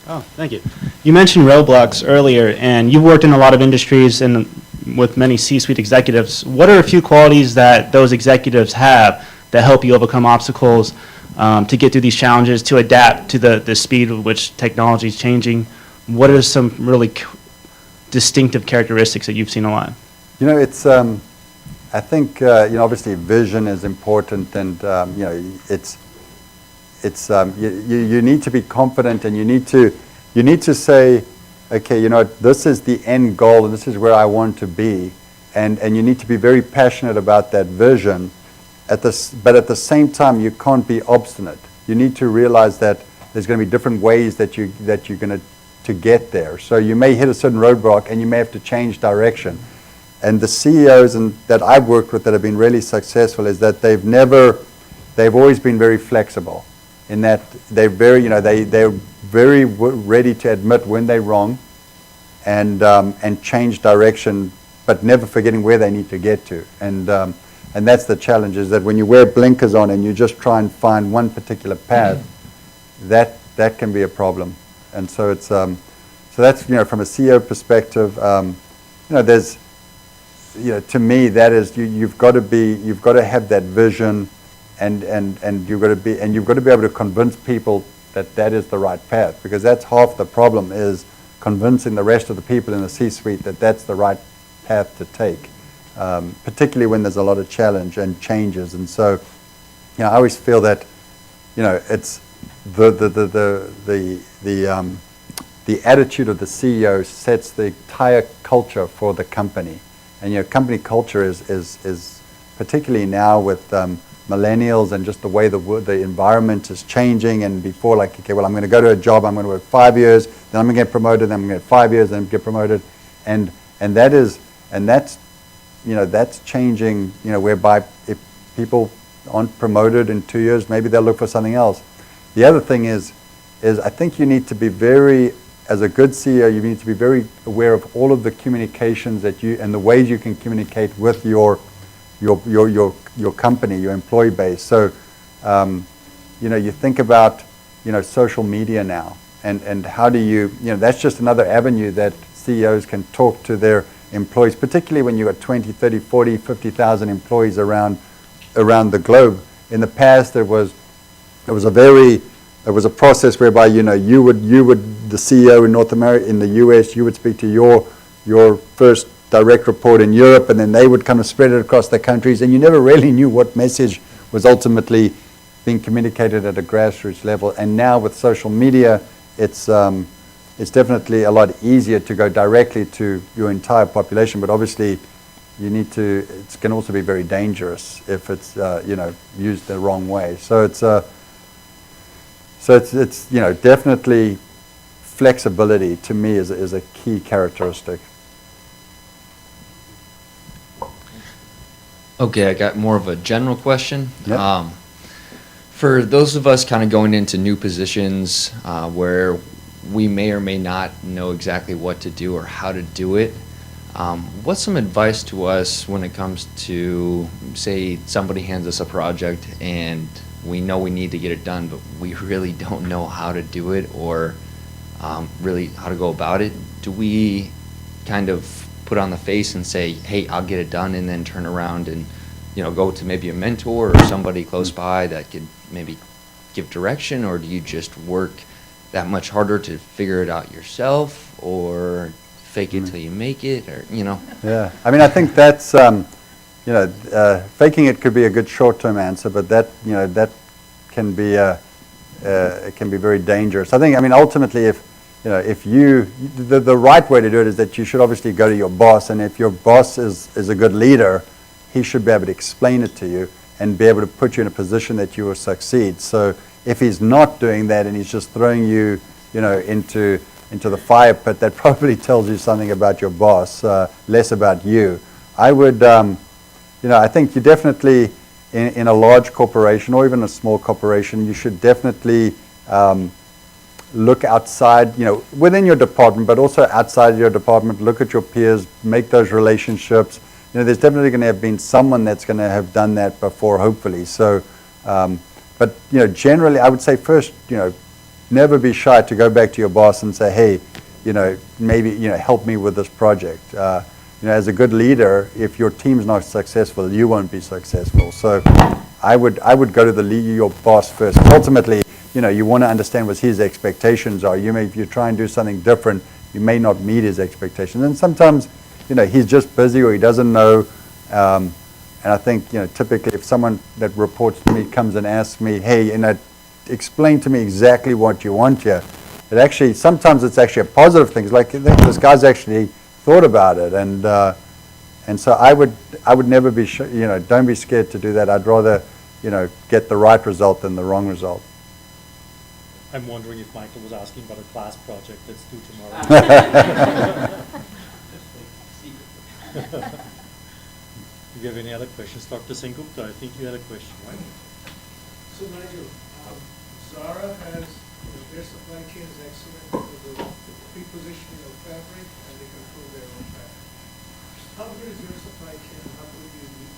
Oh, thank you. You mentioned roadblocks earlier, and you've worked in a lot of industries and with many C-suite executives. What are a few qualities that those executives have that help you overcome obstacles, to get through these challenges, to adapt to the speed with which technology is changing? What are some really distinctive characteristics that you've seen a lot? It's I think obviously vision is important, and you need to be confident, and you need to say, okay, this is the end goal, and this is where I want to be, and you need to be very passionate about that vision. But at the same time, you can't be obstinate. You need to realize that there's going to be different ways that you're going to get there. So you may hit a certain roadblock, and you may have to change direction. And the CEOs that I've worked with that have been really successful is that they've always been very flexible, in that they're very ready to admit when they're wrong, and change direction but never forgetting where they need to get to. And that's the challenge, is that when you wear blinkers on and you just try and find one particular path, that can be a problem. And so it's so that's, from a CEO perspective, there's, to me, that is, you've got to have that vision, and you've got to be able to convince people that is the right path, because that's half the problem, is convincing the rest of the people in the C-suite that that's the right path to take, particularly when there's a lot of challenge and changes. And so, I always feel that, it's the attitude of the CEO sets the entire culture for the company. And company culture is particularly now with millennials and just the way the environment is changing. And before, like, okay, well, I'm going to go to a job, I'm going to work 5 years, then I'm going to get promoted, then I'm going to get 5 years, then get promoted, and that's changing. Whereby if people aren't promoted in 2 years, maybe they'll look for something else. The other thing is I think you need to be as a good CEO, you need to be very aware of all of the communications and the ways you can communicate with your company, your employee base. So, you think about, social media now, and how do you, that's just another avenue that CEOs can talk to their employees, particularly when you've got 20, 30, 40, 50,000 employees around the globe. In the past, there was a process whereby, you would the CEO in North America, in the US, you would speak to your first direct report in Europe, and then they would kind of spread it across the countries, and you never really knew what message was ultimately being communicated at a grassroots level. And now with social media, it's definitely a lot easier to go directly to your entire population, but obviously it can also be very dangerous if it's used the wrong way. So it's definitely flexibility, to me, is a key characteristic. Okay, I got more of a general question. Yep. For those of us kind of going into new positions where we may or may not know exactly what to do or how to do it, what's some advice to us when it comes to, say, somebody hands us a project and we know we need to get it done, but we really don't know how to do it or really how to go about it? Do we kind of put on the face and say, hey, I'll get it done, and then turn around and go to maybe a mentor or somebody close by that could maybe give direction? Or do you just work that much harder to figure it out yourself, or fake it till you make it, or Yeah, I mean, I think that's faking it could be a good short-term answer, but that can be it can be very dangerous. I think, ultimately, if you the right way to do it is that you should obviously go to your boss, and if your boss is a good leader, he should be able to explain it to you and be able to put you in a position that you will succeed. So if he's not doing that and he's just throwing you into the fire pit, that probably tells you something about your boss, less about you. I would I think you definitely, in a large corporation or even a small corporation, you should definitely look outside, within your department, but also outside your department. Look at your peers, make those relationships. There's definitely going to have been someone that's going to have done that before, hopefully. So, but generally, I would say first, never be shy to go back to your boss and say, hey, maybe help me with this project. As a good leader, if your team's not successful, you won't be successful. So I would go to your boss first. Ultimately, you want to understand what his expectations are. If you try and do something different, you may not meet his expectations. And sometimes, he's just busy or he doesn't know. And I think, typically if someone that reports to me comes and asks me, hey, explain to me exactly what you want here. Sometimes it's actually a positive thing. It's like, this guy's actually thought about it, and so I would never be don't be scared to do that. I'd rather get the right result than the wrong result. I'm wondering if Michael was asking about a class project that's due tomorrow. Do you have any other questions, Dr. Sengupta? I think you had a question, right? So Nigel, Zara has their supply chain is excellent because of the pre-positioning of fabric, and they control their own fabric. How good is your supply chain? How good do you need?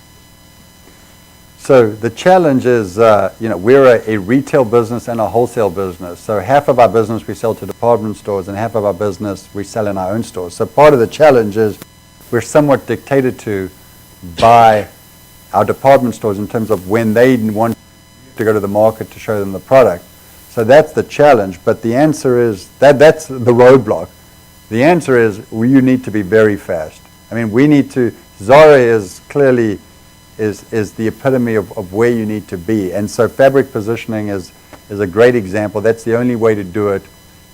So the challenge is, we're a retail business and a wholesale business. So half of our business we sell to department stores and half of our business we sell in our own stores. So part of the challenge is we're somewhat dictated to by our department stores in terms of when they want to go to the market to show them the product. So that's the challenge. But the answer is, that's the roadblock. The answer is you need to be very fast. I mean, we need to, Zara is clearly is the epitome of where you need to be. And so fabric positioning is a great example. That's the only way to do it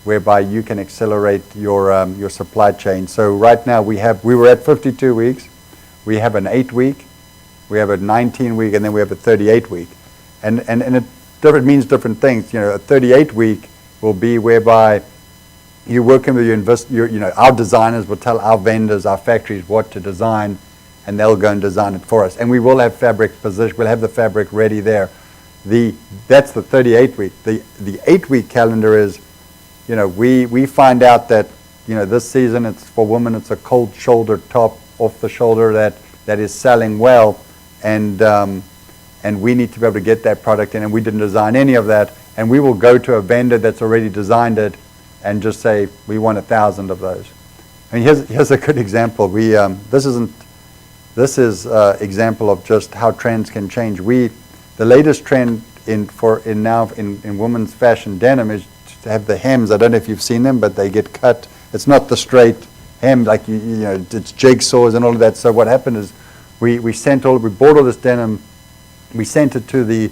whereby you can accelerate your supply chain. So right now we were at 52 weeks. We have an 8-week, we have a 19-week, and then we have a 38-week. And it means different things. A 38-week will be whereby you're working with our designers will tell our vendors, our factories what to design, and they'll go and design it for us. And we will have fabric position. We'll have the fabric ready there. That's the 38-week. The 8-week calendar is, we find out that, this season it's for women. It's a cold shoulder top off the shoulder that is selling well, and we need to be able to get that product in. And we didn't design any of that. And we will go to a vendor that's already designed it and just say we want 1,000 of those. I mean, here's a good example. This is example of just how trends can change. The latest trend in women's fashion denim is to have the hems. I don't know if you've seen them, but they get cut. It's not the straight hem like it's jigsaws and all of that. So what happened is we bought all this denim, we sent it to the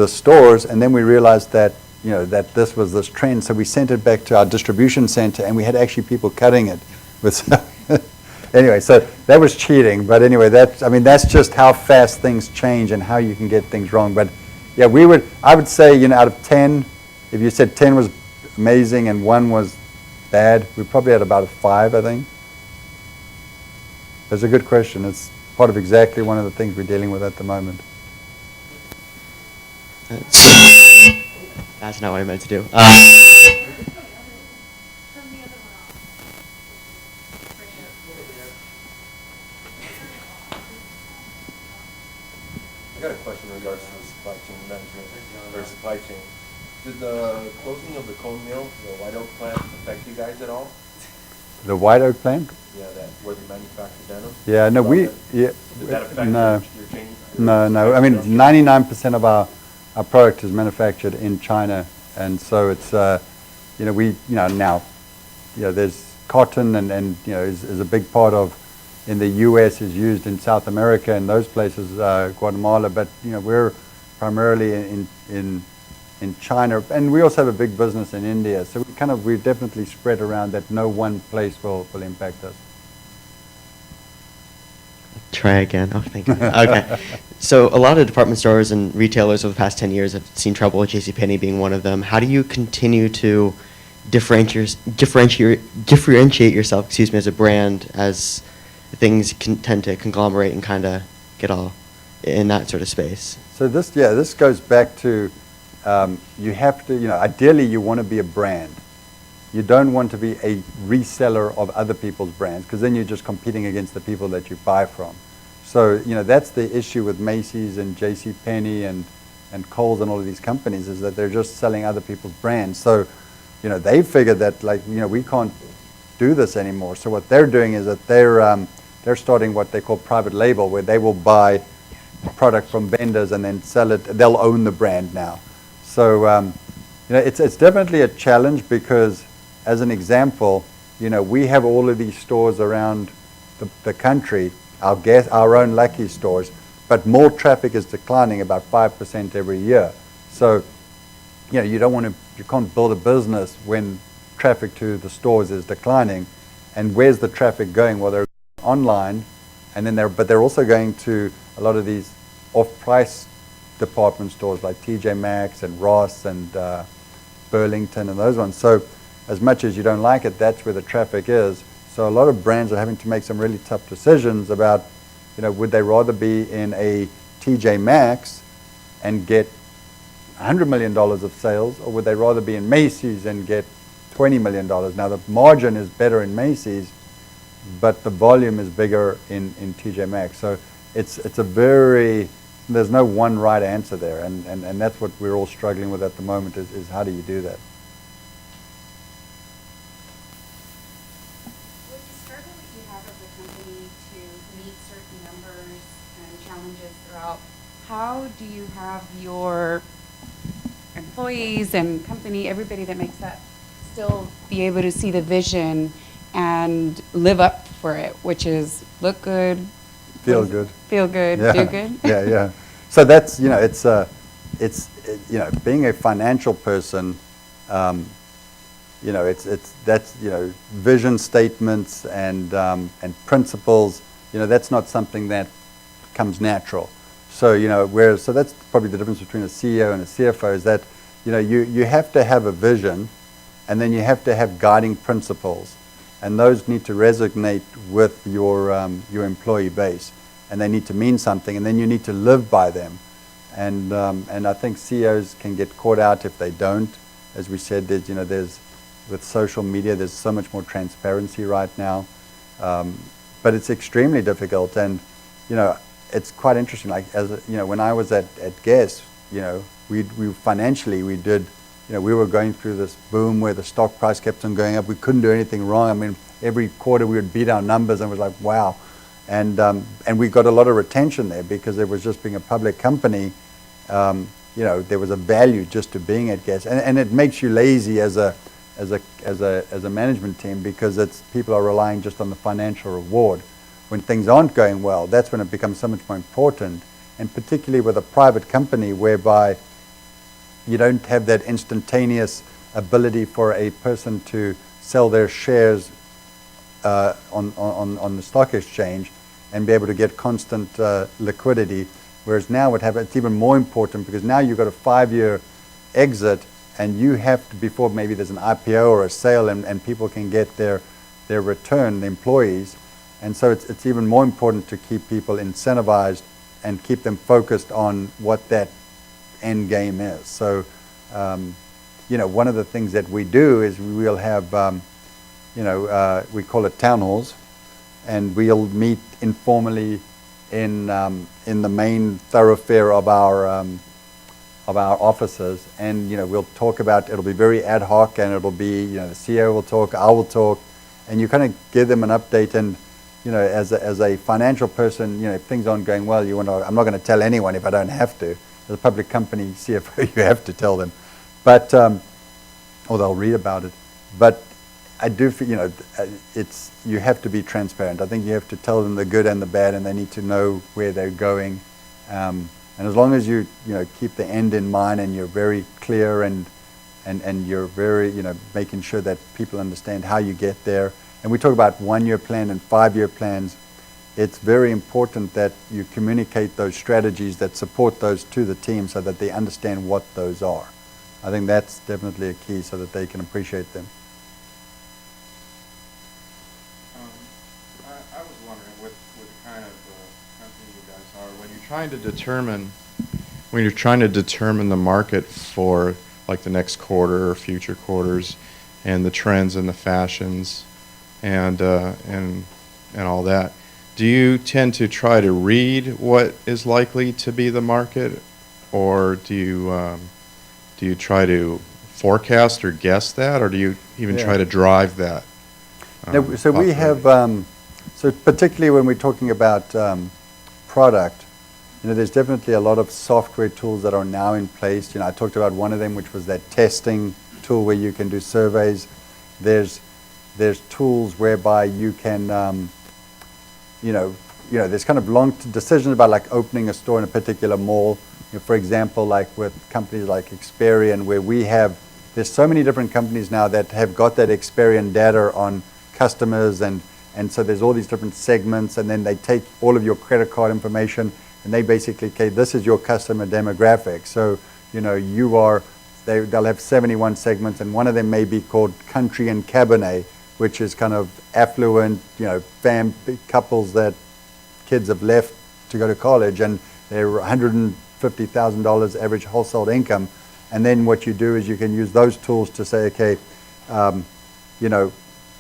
stores, and then we realized that that this was this trend. So we sent it back to our distribution center, and we had actually people cutting it with. Anyway, so that was cheating, but anyway, that's just how fast things change and how you can get things wrong. But yeah, I would say, out of 10, if you said 10 was amazing and 1 was bad, we probably had about a 5, I think. That's a good question. It's part of exactly one of the things we're dealing with at the moment. That's not what I meant to do. I got a question in regards to the supply chain management or supply chain. Did the closing of the cone mill, the White Oak plant, affect you guys at all? The White Oak plant? Yeah, where they manufacture denim? Yeah, no, Did that affect no. your chain? No. I mean, 99% of our product is manufactured in China, and so it's now there's cotton and is a big part of in the U.S. is used in South America and those places, Guatemala, but we're primarily in China, and we also have a big business in India. So we're definitely spread around that no one place will impact us. Try again. Oh, thank you. Okay. So a lot of department stores and retailers over the past 10 years have seen trouble, JCPenney being one of them. How do you continue to differentiate yourself, as a brand, as things can tend to conglomerate and kind of get all in that sort of space? So this goes back to you have to, ideally you want to be a brand. You don't want to be a reseller of other people's brands, because then you're just competing against the people that you buy from. So, that's the issue with Macy's and JCPenney and Kohl's and all of these companies, is that they're just selling other people's brands. So, they figured that, we can't do this anymore. So what they're doing is that they're starting what they call private label, where they will buy product from vendors and then sell it. They'll own the brand now. So, it's definitely a challenge, because as an example, we have all of these stores around the country, our own Lucky stores, but mall traffic is declining about 5% every year. So, you can't build a business when traffic to the stores is declining. And where's the traffic going? Well, they're online, and then they're also going to a lot of these off-price department stores like TJ Maxx and Ross and Burlington and those ones. So as much as you don't like it, that's where the traffic is. So a lot of brands are having to make some really tough decisions about, would they rather be in a TJ Maxx and get $100 million of sales, or would they rather be in Macy's and get $20 million? Now the margin is better in Macy's, but the volume is bigger in TJ Maxx. So it's a very, there's no one right answer there, and that's what we're all struggling with at the moment is how do you do that? With the struggle that you have as a company to meet certain numbers and challenges throughout, how do you have your employees and company, everybody that makes that, still be able to see the vision and live up for it, which is look good, Feel good. feel good, Yeah. do good? Yeah. So that's, it's being a financial person, that's, vision statements and principles, that's not something that comes natural. So, so that's probably the difference between a CEO and a CFO is that, you have to have a vision and then you have to have guiding principles. And those need to resonate with your employee base. And they need to mean something, and then you need to live by them. And I think CEOs can get caught out if they don't. As we said, there's with social media, there's so much more transparency right now. But it's extremely difficult. And, it's quite interesting. Like, when I was at Guess, we financially, we did, we were going through this boom where the stock price kept on going up. We couldn't do anything wrong. I mean, every quarter we would beat our numbers and it was like, wow. And we got a lot of retention there because it was just being a public company. There was a value just to being at Guess, and it makes you lazy as a management team because people are relying just on the financial reward. When things aren't going well, that's when it becomes so much more important, and particularly with a private company whereby you don't have that instantaneous ability for a person to sell their shares on the stock exchange and be able to get constant liquidity. Whereas now it's even more important because now you've got a 5-year exit and you have to, before maybe there's an IPO or a sale and people can get their return, the employees. And so it's even more important to keep people incentivized and keep them focused on what that end game is. So, one of the things that we do is we'll have, we call it town halls, and we'll meet informally in the main thoroughfare of our offices, and we'll talk about. It'll be very ad hoc, and it'll be the CEO will talk, I will talk, and you kind of give them an update. And as a financial person, if things aren't going well, I'm not going to tell anyone if I don't have to. As a public company CFO, you have to tell them, but or they'll read about it. But I do feel, you have to be transparent. I think you have to tell them the good and the bad, and they need to know where they're going. And as long as you keep the end in mind, and you're very clear, and you're very making sure that people understand how you get there. And we talk about 1-year plan and 5-year plans. It's very important that you communicate those strategies that support those to the team so that they understand what those are. I think that's definitely a key so that they can appreciate them. I was wondering, with the kind of company you guys are, when you're trying to determine the market for like the next quarter or future quarters, and the trends and the fashions, and all that, do you tend to try to read what is likely to be the market, or do you try to forecast or guess that, or do you even try to drive that? So we have, so particularly when we're talking about product, there's definitely a lot of software tools that are now in place. I talked about one of them, which was that testing tool where you can do surveys. There's tools whereby you can, there's kind of long decisions about like opening a store in a particular mall. For example, like with companies like Experian, where there's so many different companies now that have got that Experian data on customers, and so there's all these different segments, and then they take all of your credit card information, and they basically, okay, this is your customer demographic. So, they'll have 71 segments, and one of them may be called Country and Cabernet, which is kind of affluent, couples that kids have left to go to college, and they're $150,000 average household income. And then what you do is you can use those tools to say, okay,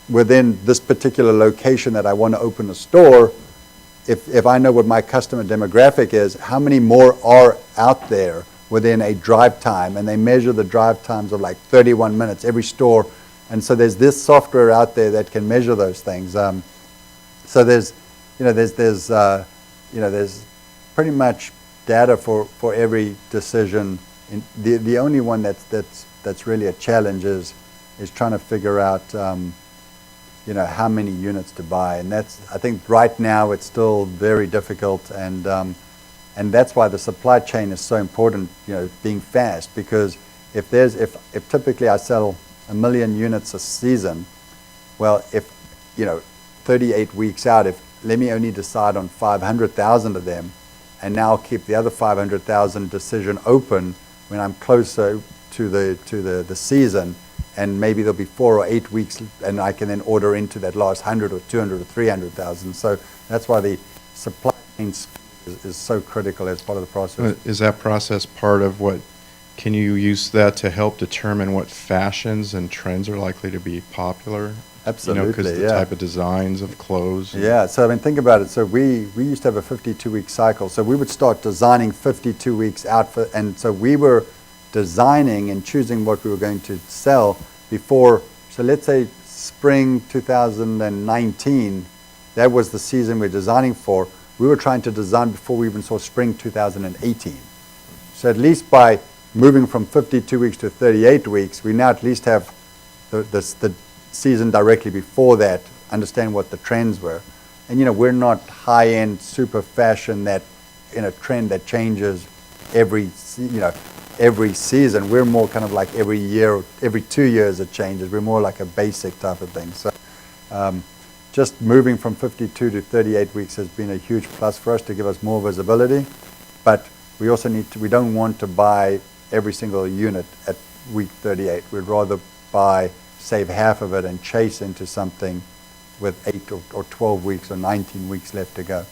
within this particular location that I want to open a store, if I know what my customer demographic is, how many more are out there within a drive time? And they measure the drive times of like 31 minutes every store. And so there's this software out there that can measure those things. So there's pretty much data for every decision. The only one that's really a challenge is trying to figure out how many units to buy, and I think right now it's still very difficult, and that's why the supply chain is so important. Being fast, because if typically I sell 1 million units a season, well, if 38 weeks out, let me only decide on 500,000 of them, and now keep the other 500,000 decision open when I'm closer to the season. And maybe there'll be 4 or 8 weeks, and I can then order into that last 100 or 200 or 300,000. So that's why the supply chain is so critical as part of the process. Is that process part of what, can you use that to help determine what fashions and trends are likely to be popular? Absolutely, because the type of designs of clothes. Yeah, so think about it. So we used to have a 52-week cycle. So we would start designing 52 weeks out, and so we were designing and choosing what we were going to sell before. So let's say spring 2019, that was the season we're designing for. We were trying to design before we even saw spring 2018. So at least by moving from 52 weeks to 38 weeks, we now at least have the season directly before that, understand what the trends were. And we're not high-end super fashion that in a trend that changes every season. We're more kind of like every year, every 2 years it changes. We're more like a basic type of thing. So just moving from 52 to 38 weeks has been a huge plus for us to give us more visibility. But we also we don't want to buy every single unit at week 38. We'd rather save half of it and chase into something with 8 or 12 weeks or 19 weeks left to go.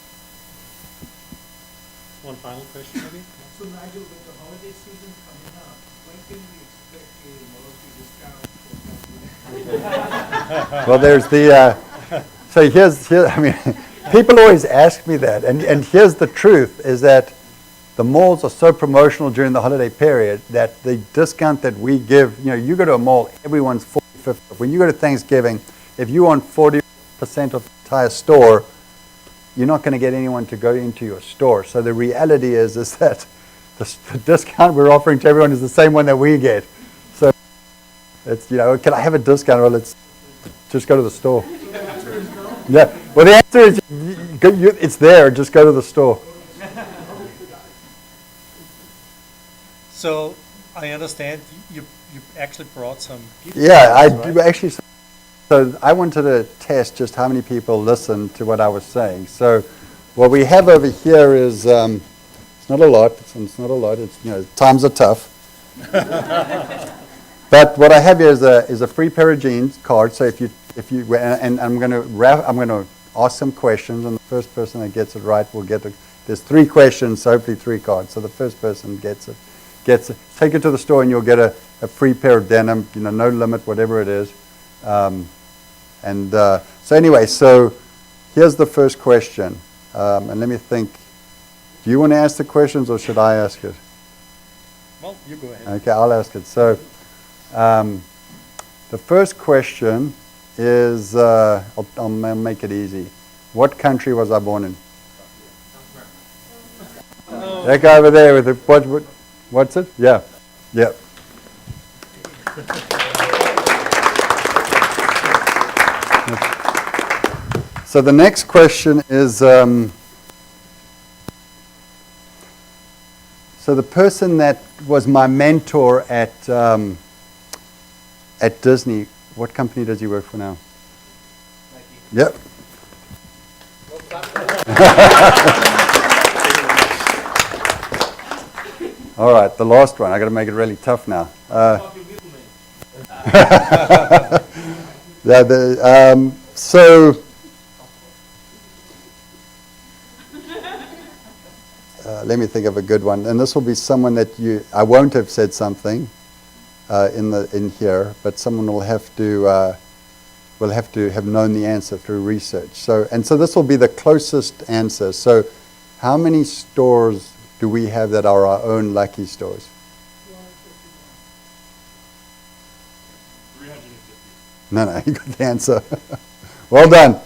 One final question, maybe? So Nigel, with the holiday season coming up, when can we expect a loyalty discount for Well, there's so here's people always ask me that, and here's the truth, is that the malls are so promotional during the holiday period that the discount that we give, you go to a mall, everyone's 40, 50. When you go to Thanksgiving, if you want 40% of the entire store, you're not going to get anyone to go into your store. So the reality is that the discount we're offering to everyone is the same one that we get. So it's, can I have a discount? Well, let's just go to the store. Yeah. Well, the answer is it's there. Just go to the store. So I understand you actually brought some gifts. Yeah, I do actually. So I wanted to test just how many people listened to what I was saying. So what we have over here is it's not a lot. It's not a lot. It's times are tough. But what I have here is a free pair of jeans card. So if you and I'm going to ask some questions, and the first person that gets it right will get there's 3 questions, so hopefully 3 cards. So the first person gets it. Take it to the store and you'll get a free pair of denim, no limit, whatever it is. So anyway, so here's the first question. And let me think. Do you want to ask the questions or should I ask it? Well, you go ahead. Okay, I'll ask it. So the first question is, I'll make it easy. What country was I born in? That guy over there with the, what's it? Yeah. Yeah. So the next question is, so the person that was my mentor at Disney, what company does he work for now? Nike. Yep. All right, the last one. I got to make it really tough now. Yeah. So. Let me think of a good one, and this will be someone that I won't have said something in here, but someone will have to will have to have known the answer through research. So this will be the closest answer. So how many stores do we have that are our own lucky stores? 350. No, you got the answer. Well done.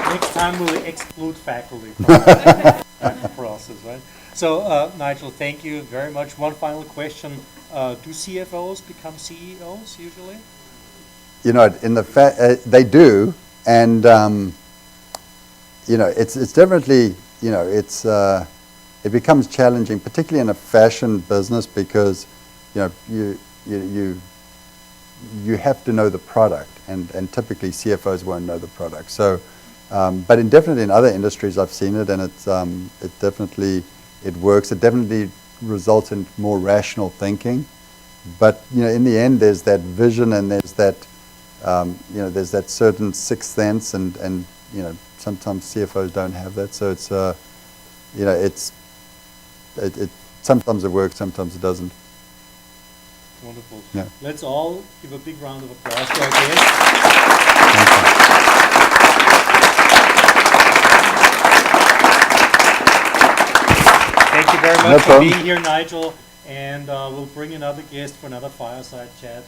Next time we'll exclude faculty from that process, right? So, Nigel, thank you very much. One final question. Do CFOs become CEOs usually? You know, they do, and it's definitely, it becomes challenging, particularly in a fashion business, because you have to know the product, and typically CFOs won't know the product. So, but definitely in other industries, I've seen it, and it definitely works. It definitely results in more rational thinking. But in the end, there's that vision, and there's that there's that certain sixth sense, and sometimes CFOs don't have that. So it's sometimes it works, sometimes it doesn't. Wonderful. Yeah. Let's all give a big round of applause to our guests. Thank you very much for being here, Nigel. And we'll bring another guest for another Fireside Chat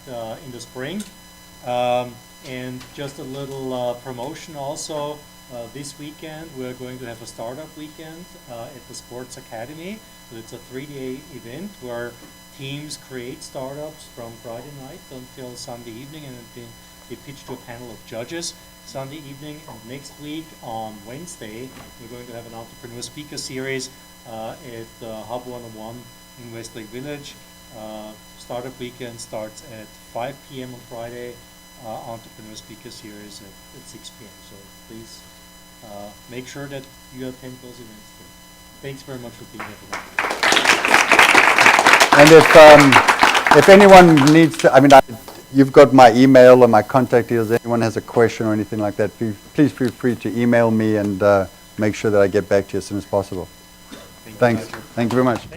in the spring. And just a little promotion also. This weekend we're going to have a startup weekend at the Sports Academy. So it's a 3-day event where teams create startups from Friday night until Sunday evening, and then they pitch to a panel of judges Sunday evening. And next week on Wednesday we're going to have an entrepreneur speaker series at Hub 101 in Westlake Village. Startup weekend starts at 5 p.m. on Friday. Entrepreneur speaker series at 6 p.m. So please make sure that you attend those events too. Thanks very much for being here today. And if anyone needs to, you've got my email or my contact details. If anyone has a question or anything like that, please feel free to email me, and make sure that I get back to you as soon as possible. Thanks. Thank you very much.